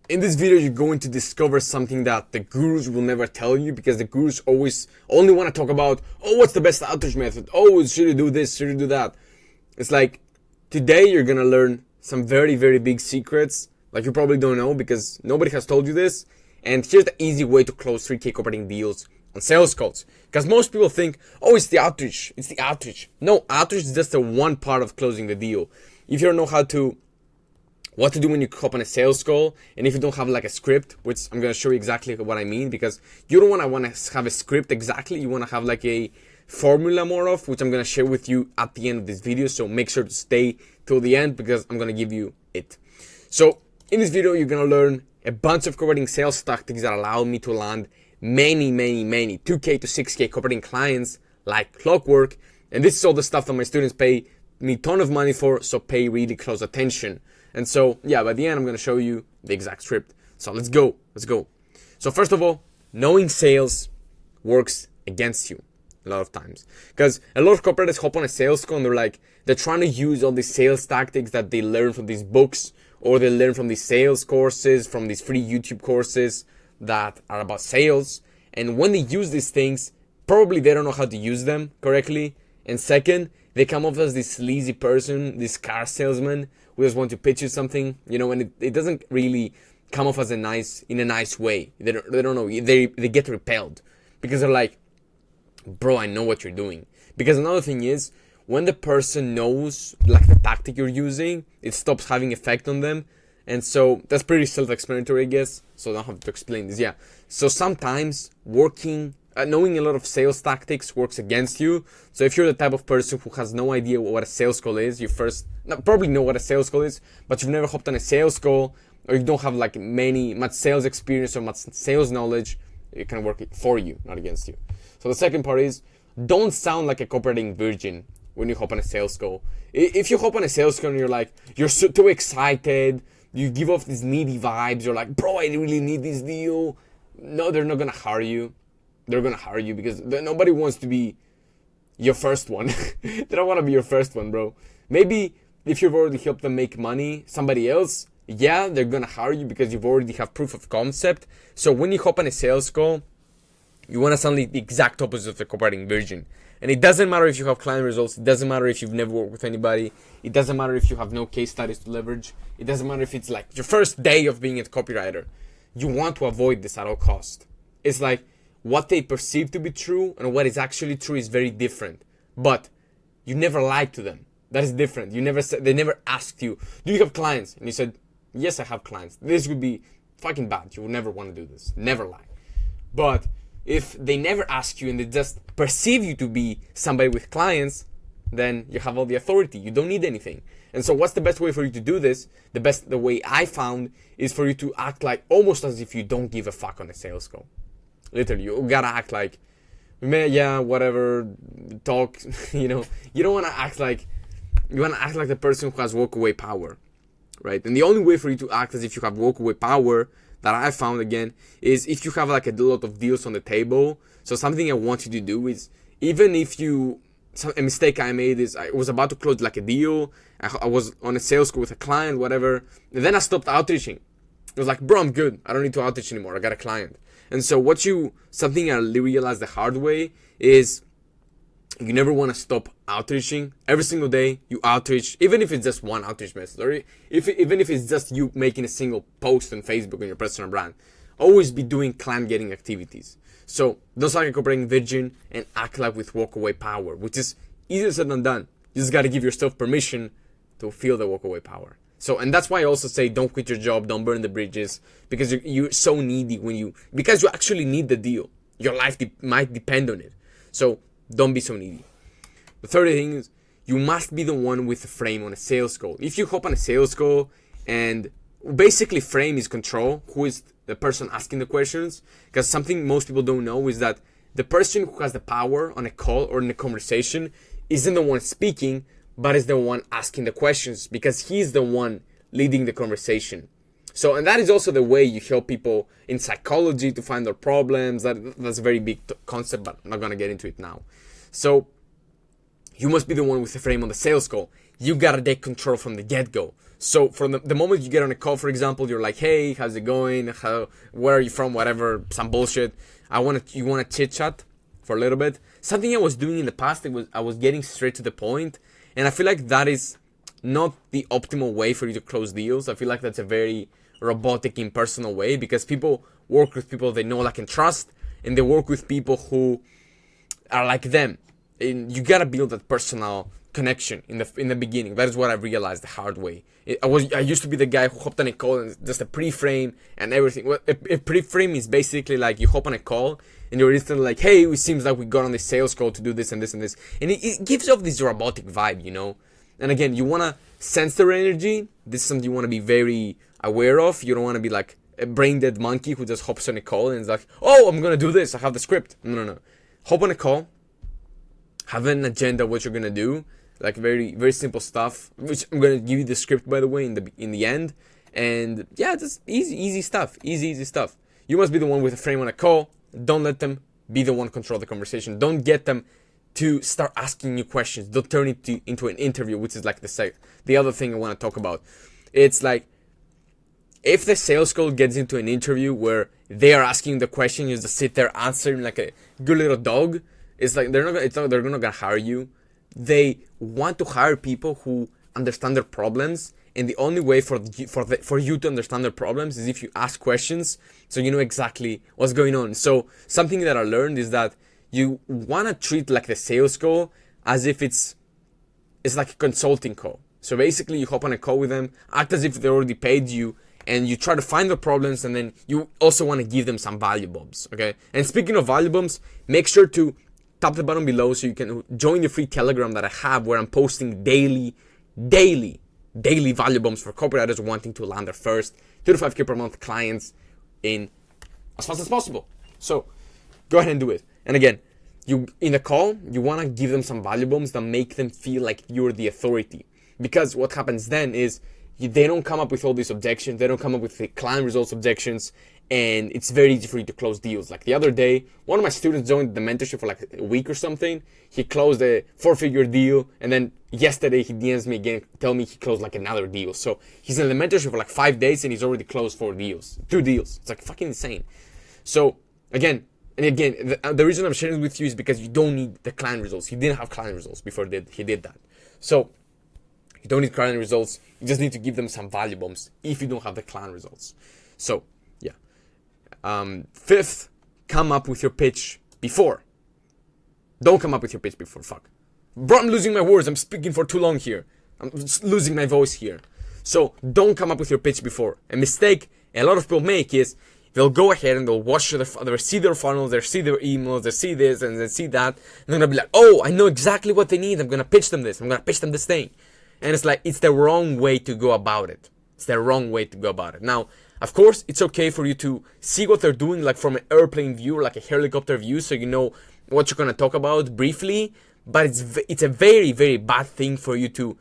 In this video, you're going to discover something that the gurus will never tell you, because the gurus always only want to talk about, oh, what's the best outreach method? Oh, should you do this? Should you do that? It's like, today you're going to learn some very, very big secrets, like you probably don't know because nobody has told you this. And here's the easy way to close 3K copywriting deals on sales calls. Because most people think, oh, it's the outreach. It's the outreach. No, outreach is just the one part of closing the deal. If you don't know what to do when you hop on a sales call, and if you don't have like a script, which I'm going to show you exactly what I mean, because you don't want to have a script exactly. You want to have like a formula more of, which I'm going to share with you at the end of this video. So make sure to stay till the end because I'm going to give you it. So in this video, you're going to learn a bunch of copywriting sales tactics that allow me to land many 2K to 6K copywriting clients like clockwork. And this is all the stuff that my students pay me a ton of money for, so pay really close attention. And so, yeah, by the end, I'm going to show you the exact script. So let's go. So first of all, knowing sales works against you a lot of times. Because a lot of copywriters hop on a sales call and they're trying to use all these sales tactics that they learn from these books, or they learn from these sales courses, from these free YouTube courses that are about sales. And when they use these things, probably they don't know how to use them correctly. And second, they come off as this sleazy person, this car salesman who just want to pitch you something, and it doesn't really come off as in a nice way. They don't know. They get repelled because they're like, bro, I know what you're doing. Because another thing is, when the person knows like the tactic you're using, it stops having effect on them. And so that's pretty self-explanatory, I guess. So I don't have to explain this. Yeah. So sometimes knowing a lot of sales tactics works against you. So if you're the type of person who has no idea what a sales call is, probably know what a sales call is, but you've never hopped on a sales call, or you don't have like much sales experience or much sales knowledge, it can work for you, not against you. So the second part is, don't sound like a copywriting virgin when you hop on a sales call. If you hop on a sales call and you're so too excited, you give off these needy vibes, you're like, bro, I really need this deal. No, they're not gonna hire you. They're gonna hire you because nobody wants to be your first one. They don't want to be your first one, bro. Maybe if you've already helped them make money, somebody else, yeah, they're gonna hire you because you've already have proof of concept. So when you hop on a sales call, you want to sound like the exact opposite of the copywriting virgin. And it doesn't matter if you have client results. It doesn't matter if you've never worked with anybody. It doesn't matter if you have no case studies to leverage. It doesn't matter if it's like your first day of being a copywriter. You want to avoid this at all cost. It's like what they perceive to be true and what is actually true is very different. But you never lied to them. That is different. They never asked you, do you have clients? And you said, yes, I have clients. This would be fucking bad. You would never want to do this. Never lie. But if they never ask you and they just perceive you to be somebody with clients, then you have all the authority. You don't need anything. And so what's the best way for you to do this? The way I found is for you to act like almost as if you don't give a fuck on a sales call. Literally, you gotta act like, man, yeah, whatever, talk, You don't want to act like, you want to act like the person who has walkaway power, right? And the only way for you to act as if you have walkaway power that I found, again, is if you have like a lot of deals on the table. So something I want you to do is, even if a mistake I made is I was about to close like a deal, I was on a sales call with a client, whatever, and then I stopped outreaching. It was like, bro, I'm good. I don't need to outreach anymore. I got a client. And so something I realized the hard way is, you never want to stop outreaching. Every single day you outreach, even if it's just one outreach message, or even if it's just you making a single post on Facebook on your personal brand. Always be doing client getting activities. So don't sound like a copywriting virgin and act like with walkaway power, which is easier said than done. You just got to give yourself permission to feel the walkaway power. So, and that's why I also say don't quit your job, don't burn the bridges, because you're so needy because you actually need the deal. Your life might depend on it. So don't be so needy. The third thing is, you must be the one with the frame on a sales call. If you hop on a sales call and basically frame is control, who is the person asking the questions, because something most people don't know is that the person who has the power on a call or in a conversation isn't the one speaking, but is the one asking the questions, because he's the one leading the conversation. So, and that is also the way you help people in psychology to find their problems. That's a very big concept, but I'm not going to get into it now. So you must be the one with the frame on the sales call. You got to take control from the get-go. So from the moment you get on a call, for example, you're like, hey, how's it going? Where are you from? Whatever, some bullshit. You want to chit chat for a little bit. Something I was doing in the past, I was getting straight to the point, and I feel like that is not the optimal way for you to close deals. I feel like that's a very robotic, impersonal way, because people work with people they know, like, and trust, and they work with people who are like them. And you gotta build that personal connection in the beginning. That is what I realized the hard way. I used to be the guy who hopped on a call and just a pre-frame and everything. Well, a pre-frame is basically like you hop on a call and you're instantly like, hey, it seems like we got on this sales call to do this and this and this, and it gives off this robotic vibe, you know. And again, you wanna sense their energy. This is something you wanna be very aware of. You don't wanna be like a brain dead monkey who just hops on a call and is like, oh, I'm gonna do this, I have the script. No. Hop on a call, have an agenda of what you're gonna do, like very, very simple stuff, which I'm gonna give you the script, by the way, in the end. And yeah, just easy stuff. You must be the one with a frame on a call. Don't let them be the one control the conversation. Don't get them to start asking you questions. Don't turn it into an interview, which is like the other thing I want to talk about. It's like, if the sales call gets into an interview where they are asking the question, you just sit there answering like a good little dog, it's like they're not gonna hire you. They want to hire people who understand their problems, and the only way for you to understand their problems is if you ask questions, so you know exactly what's going on. So something that I learned is that you want to treat like the sales call as if it's like a consulting call. So basically, you hop on a call with them, act as if they already paid you, and you try to find the problems, and then you also want to give them some value bombs, okay? And speaking of value bombs, make sure to tap the button below so you can join the free Telegram that I have, where I'm posting daily value bombs for copywriters wanting to land their first 2 to 5K per month clients in as fast as possible. So go ahead and do it. And again, in the call, you want to give them some value bombs that make them feel like you're the authority. Because what happens then is they don't come up with all these objections. They don't come up with the client results objections. And it's very easy for you to close deals. Like the other day, one of my students joined the mentorship for like a week or something. He closed a 4-figure deal. And then yesterday he DMs me again, tell me he closed like another deal. So he's in the mentorship for like 5 days and he's already closed 2 deals. It's like fucking insane. So again, the reason I'm sharing it with you is because you don't need the client results. He didn't have client results before he did that. So you don't need client results. You just need to give them some value bombs if you don't have the client results. So yeah. Fifth, come up with your pitch before. Don't come up with your pitch before. Fuck. Bro, I'm losing my words. I'm speaking for too long here. I'm just losing my voice here. So don't come up with your pitch before. A mistake a lot of people make is they'll go ahead and they'll watch they'll see their funnels, they'll see their emails, they'll see this and they'll see that. And they're going to be like, oh, I know exactly what they need. I'm going to pitch them this. I'm going to pitch them this thing. And it's like, it's the wrong way to go about it. Now, of course, it's okay for you to see what they're doing, like from an airplane view, or like a helicopter view, so you know what you're going to talk about briefly. But it's a very, very bad thing for you to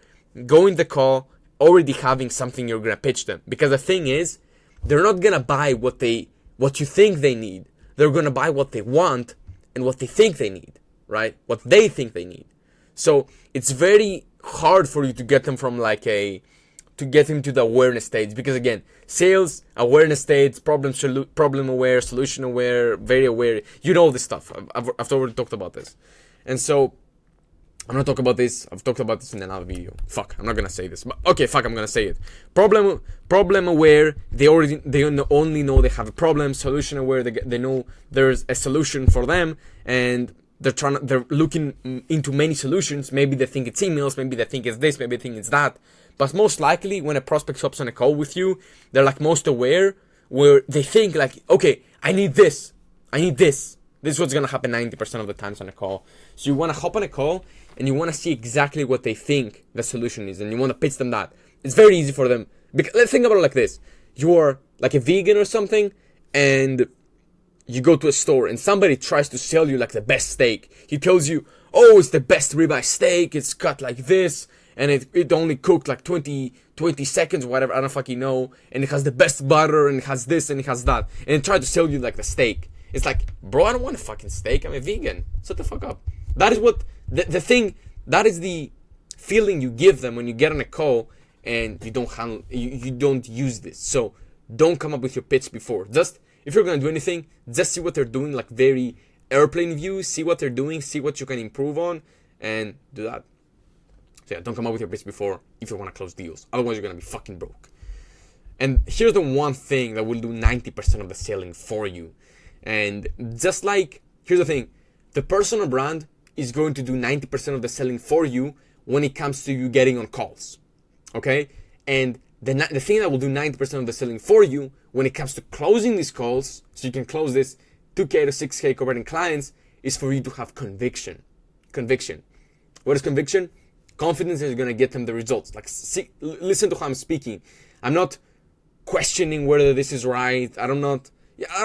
go in the call already having something you're going to pitch them. Because the thing is, they're not going to buy what you think they need. They're going to buy what they want and what they think they need, right? What they think they need. So it's very hard for you to get them from to get him to the awareness stage, because again, sales, awareness stage, problem aware, solution aware, very aware. You know this stuff. I've already talked about this, and so I'm gonna talk about this. I've talked about this in another video. Fuck, I'm not gonna say this, but okay, fuck, I'm gonna say it. Problem aware. They only know they have a problem. Solution aware. They know there's a solution for them, and they're looking into many solutions. Maybe they think it's emails. Maybe they think it's this. Maybe they think it's that. But most likely, when a prospect hops on a call with you, they're like most aware, where they think like, okay, I need this. This is what's gonna happen 90% of the times on a call. So you wanna hop on a call and you wanna see exactly what they think the solution is, and you wanna pitch them that. It's very easy for them. Let's think about it like this: you're like a vegan or something, and you go to a store and somebody tries to sell you like the best steak. He tells you, oh, it's the best ribeye steak. It's cut like this. And it only cooked like 20 seconds, whatever, I don't fucking know. And it has the best butter, and it has this, and it has that. And it tried to sell you like the steak. It's like, bro, I don't want a fucking steak. I'm a vegan. Shut the fuck up. That is what, the thing, that is the feeling you give them when you get on a call and you don't use this. So don't come up with your pitch before. Just, if you're gonna do anything, just see what they're doing, like very airplane view, see what they're doing, see what you can improve on, and do that. So yeah, don't come up with your pitch before if you want to close deals. Otherwise, you're gonna be fucking broke. And here's the one thing that will do 90% of the selling for you. And just like, here's the thing, the personal brand is going to do 90% of the selling for you when it comes to you getting on calls. Okay? And the thing that will do 90% of the selling for you when it comes to closing these calls, so you can close this 2K to 6K converting clients, is for you to have conviction. Conviction. What is conviction? Confidence is going to get them the results. Like, listen to how I'm speaking. I'm not questioning whether this is right. I don't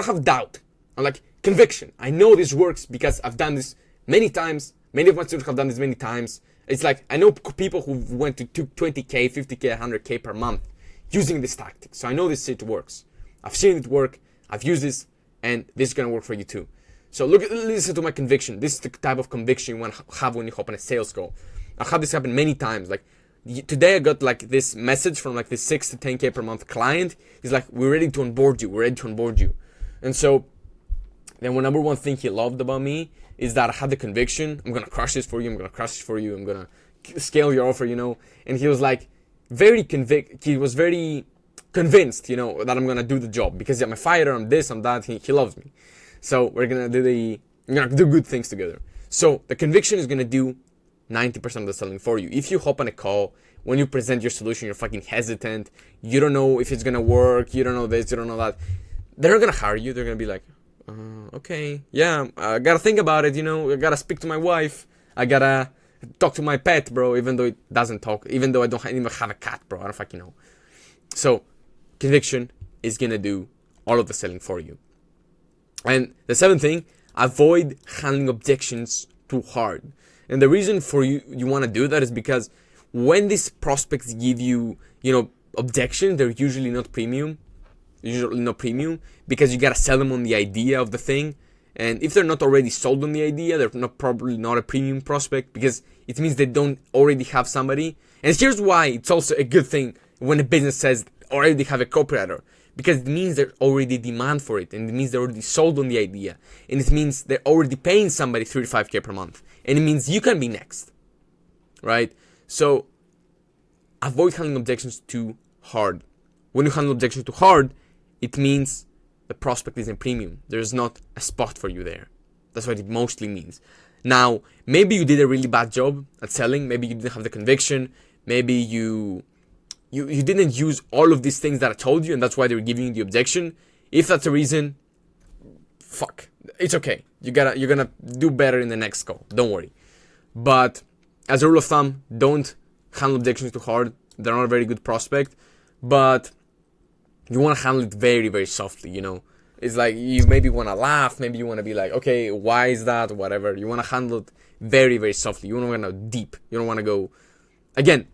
have doubt. I'm like, conviction. I know this works because I've done this many times. Many of my students have done this many times. It's like, I know people who went to 20K, 50K, 100K per month using this tactic. So I know this shit works. I've seen it work. I've used this, and this is going to work for you too. So listen to my conviction. This is the type of conviction you want to have when you hop on a sales call. I've had this happen many times. Like, today I got like this message from like this 6 to 10K per month client. He's like, we're ready to onboard you. We're ready to onboard you. And so then number one thing he loved about me is that I had the conviction, I'm going to crush this for you. I'm going to crush this for you. I'm going to scale your offer, And he was like he was very convinced, that I'm going to do the job because I'm a fighter. I'm this, I'm that. He loves me. So we're going to do good things together. So the conviction is going to do 90% of the selling for you. If you hop on a call, when you present your solution, you're fucking hesitant. You don't know if it's going to work. You don't know this, you don't know that. They're not going to hire you. They're going to be like, okay, yeah, I got to think about it, I got to speak to my wife. I got to talk to my pet, bro, even though it doesn't talk, even though I don't even have a cat, bro. I don't fucking know. So conviction is going to do all of the selling for you. And the seventh thing, avoid handling objections too hard. And the reason for you want to do that is because when these prospects give you, objections, they're usually not premium. Because you got to sell them on the idea of the thing. And if they're not already sold on the idea, they're probably not a premium prospect, because it means they don't already have somebody. And here's why it's also a good thing when a business says already have a copywriter, because it means there's already demand for it, and it means they're already sold on the idea, and it means they're already paying somebody 35K per month, and it means you can be next, right? So avoid handling objections too hard. When you handle objections too hard, it means the prospect isn't premium. There's not a spot for you there. That's what it mostly means. Now, maybe you did a really bad job at selling. Maybe you didn't have the conviction. Maybe you didn't use all of these things that I told you, and that's why they were giving you the objection. If that's the reason, fuck, it's okay. You're gonna do better in the next call. Don't worry. But as a rule of thumb, don't handle objections too hard. They're not a very good prospect, but you want to handle it very, very softly. It's like you maybe want to laugh. Maybe you want to be like, okay, why is that? Whatever. You want to handle it very, very softly. You don't want to go deep. You don't want to go again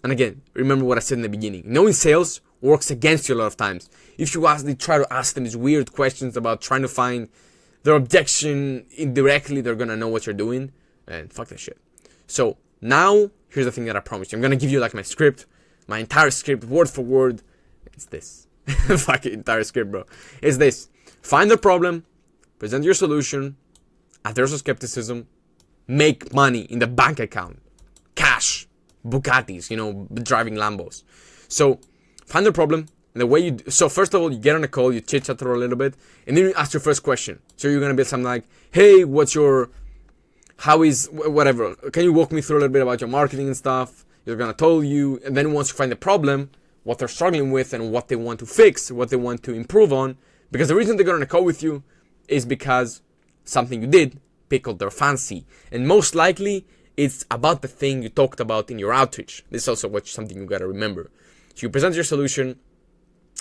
and again. Remember what I said in the beginning. Knowing sales works against you a lot of times. If you try to ask them these weird questions about trying to find their objection indirectly, they're going to know what you're doing, and fuck that shit. So now, here's the thing that I promised you. I'm going to give you like my script, my entire script, word for word. It's this. Fuck it, entire script, bro. It's this. Find the problem, present your solution, address the skepticism, make money in the bank account, cash, Bugattis, driving Lambos. So find the problem, and the way so first of all, you get on a call, you chit chat for a little bit, and then you ask your first question. So you're gonna be something like, hey, whatever, can you walk me through a little bit about your marketing and stuff? You're gonna tell you, and then once you find the problem, what they're struggling with and what they want to fix, what they want to improve on, because the reason they're going to call with you is because something you did pickled their fancy. And most likely, it's about the thing you talked about in your outreach. This is also something you got to remember. So you present your solution,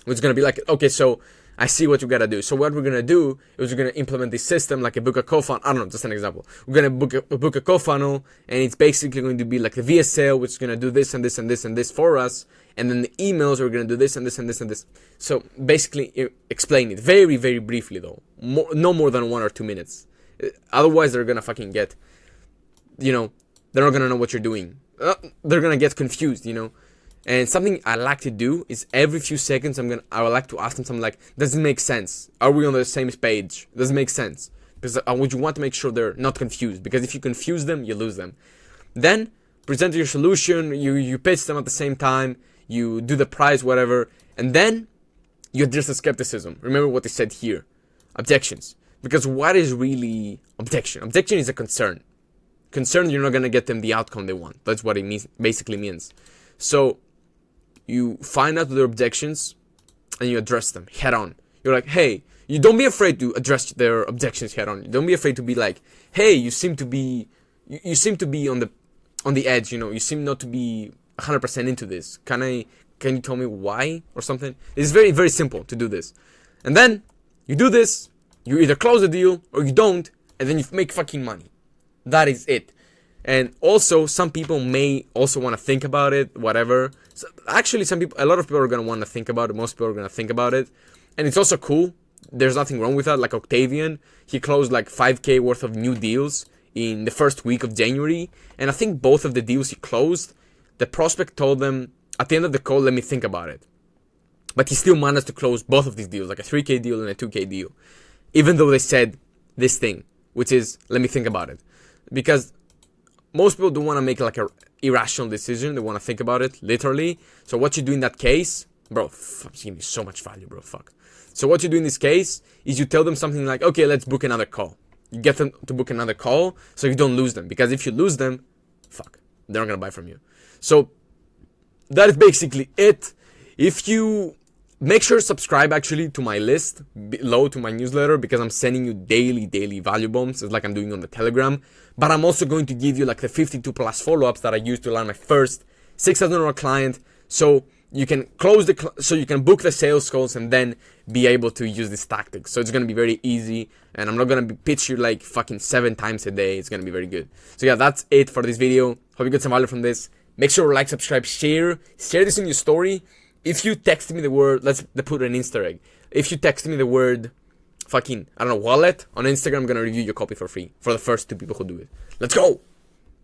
it's going to be like, okay, so I see what you got to do. So what we're going to do is we're going to implement this system like a book a co-funnel. I don't know, just an example. We're going to book a co-funnel, and it's basically going to be like the VSL, which is going to do this and this and this and this for us. And then the emails are going to do this and this and this and this. So basically explain it very, very briefly though. No more than 1 or 2 minutes. Otherwise they're going to fucking get, they're not going to know what you're doing. They're going to get confused, And something I like to do is every few seconds I would like to ask them something like, does it make sense? Are we on the same page? Does it make sense? Because I would want to make sure they're not confused, because if you confuse them, you lose them. Then present your solution, you pitch them at the same time, you do the price, whatever, and then you address the skepticism. Remember what they said here. Objections. Because what is really objection? Objection is a concern. Concern, you're not going to get them the outcome they want. That's what it basically means. So you find out their objections and you address them head on. You're like, hey, you don't be afraid to address their objections head on. Don't be afraid to be like, hey, you seem to be on the edge, you seem not to be 100% into this. Can you tell me why or something? It's very, very simple to do this. And then you do this, you either close the deal or you don't, and then you make fucking money. That is it. And also, some people may also want to think about it, whatever. So actually, a lot of people are going to want to think about it. Most people are going to think about it. And it's also cool. There's nothing wrong with that. Like Octavian, he closed like 5K worth of new deals in the first week of January. And I think both of the deals he closed, the prospect told them at the end of the call, let me think about it. But he still managed to close both of these deals, like a 3K deal and a 2K deal. Even though they said this thing, which is, let me think about it. Because most people don't want to make like a irrational decision. They want to think about it, literally. So what you do in that case, bro, I'm giving you so much value, bro, fuck. So what you do in this case is you tell them something like, okay, let's book another call. You get them to book another call so you don't lose them. Because if you lose them, fuck, they're not going to buy from you. So that is basically it. If you make sure to subscribe actually to my list below, to my newsletter, because I'm sending you daily value bombs. It's like I'm doing on the Telegram. But I'm also going to give you like the 52 plus follow-ups that I used to land my first $6,000 client. So you can so you can book the sales calls and then be able to use this tactic. So it's going to be very easy. And I'm not going to pitch you like fucking 7 times a day. It's going to be very good. So yeah, that's it for this video. Hope you got some value from this. Make sure to like, subscribe, share this in your story. If you text me the word, let's put an Easter egg. If you text me the word fucking, wallet on Instagram, I'm going to review your copy for free for the first 2 people who do it. Let's go!